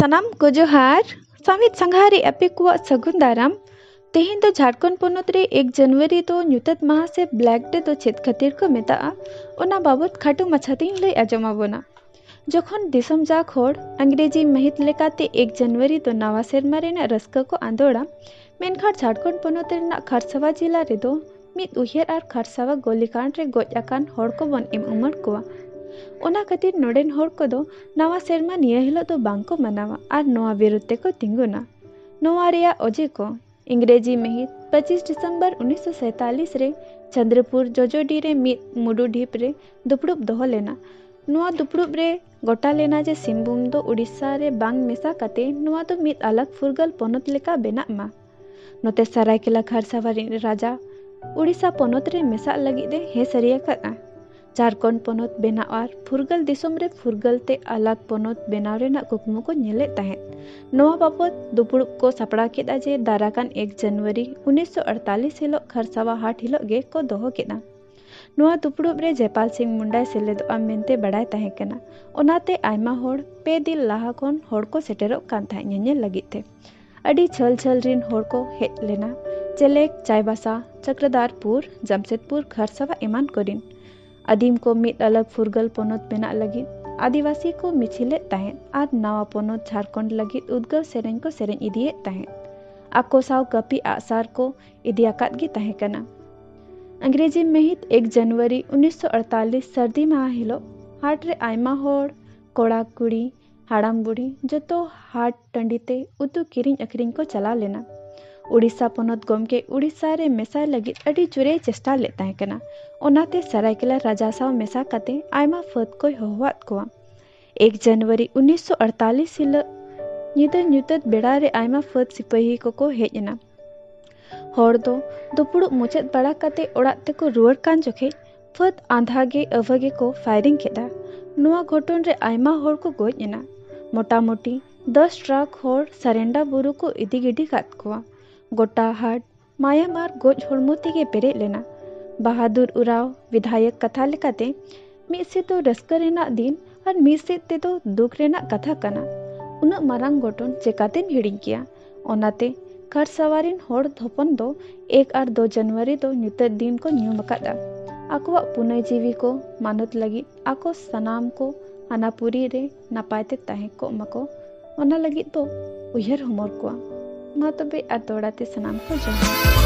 सनाम को जोहार सामित संघारी अपे कुआ सगुन दाराम तेहें दो झारखंड पोनोत रे 1 जनवरी तो ᱧᱩᱛᱟᱹᱛ माह से ब्लैक डे तो चेत खातिर को मेताआ ओना बाबत खाटू मछातीन लई आजमाबोना जखन दिसम जाक होड़ अंग्रेजी महित लेकाते 1 जनवरी तो नवा सेरमा रेना रस्का को आंदोड़ा मेनखान झारखंड पोनोत रेना खरसावा जिला रे दो मित उहेर आर खरसावा गोलीकांड रे गोज आकान होड़ को बन एम उमर कोआ ओना खातिर नोडेन होड़ को दो नवा सेरमा निया हिलो तो बांको मनावा आर नोआ विरुद्ध को तिंगुना नोआ रेया ओजे को इंग्रेजी महित 25 दिसंबर 1947 रे चंद्रपुर जोजोडी रे मित मुडू ढीप रे दुपड़ुब दोहो लेना नोआ दुपड़ुब रे गोटा लेना जे सिंहभूम दो उड़ीसा रे बांग मेसा काते नोआ तो मित अलग फुरगल पोनोत लेका बेना मा नोते सरायकेला खरसावा रे राजा उड़ीसा पोनोत रे मेसा लगी दे हे सरिया का झारखंड पोनोत बेनावार फुरगल दिसोम रे फुरगल ते अलग पोनोत बेनाव रेना कुकमु को नेले तहेत नोआ बाबत दुपुड़ुब को सपड़ा केदा जे दाराकान 1 जनवरी 1948 हिलो खरसावा हाट हिलो गे को दोहो केदा नोआ दुपुड़ुब रे जयपाल सिंह मुंडाय सेलेदोआ मेनते बड़ाय ताहे कना ओनाते आयमा होड़ पे दिल लाहा कोन होड़ को सेटेरो कान थाय ñeñel लगित थे अडी छल छल रिन होड़ को हेज लेना चेलेक चायबासा चक्रदारपुर जमशेदपुर खरसावा एमान कोरिन आदिम को मित अलग फुरगल पोनोत बेना लगी आदिवासी को मिछिले तहें आर नवा पोनोत झारखंड लगी उद्गव सेरें को सेरें इदिये तहें आको साव कपी आसार को इदियाकात गी तहें कना अंग्रेजी महित 1 जनवरी 1948 सर्दी माह हिलो हाट रे आयमा होड़ कोड़ा कुड़ी हाड़ाम बुढ़ी जतो हाट टंडीते उतु किरिंग अखरिंग को चला लेना उड़ीसा पोनोत गोमके उड़ीसा रे मेसा लगी अडी चुरे चेष्टा ले ताहे कना ओनाते सरायकेला राजा साव मेसा काते आयमा फत कोई होवात कोआ 1 जनवरी 1948 हिलो ᱧᱩᱛᱟᱹᱛ बेड़ा रे आयमा फत सिपाही को हेजना होड़ दो दुपुड़ुब मुचाद बड़ा काते ओड़ाग ते को रुवाड़ कान जोखे फत आंधागे अवगे को फायरिंग केदा नोआ घटन रे आयमा होड़ को गोज एना मोटा मोटी 10 ट्रक होड़ सरेंडा बुरु को इदी गिडी कात कोआ गोटा हाट मायाम आर गोज हड़मोती के पेरे लेना बहादुर उराव विधायक कथा लेकाते मिद से तो रस्का रेना दिन और मिद से ते तो दुख रेना कथा कना उना मारांग गोटन चेकातेम हिड़िंग किया ओनाते खरसावारिन होड़ धोपन दो 1 और 2 जनवरी दो ᱧᱩᱛᱟᱹᱛ दिन को ᱧᱩᱢ अकादा आकोवा पुनः जीवी को मानत लगी आको सनाम को अनापुरी रे नापायते ताहे को मको ओना लगी तो उयहर हमर को मा तबे आतोड़ाते सनाम को जोहार।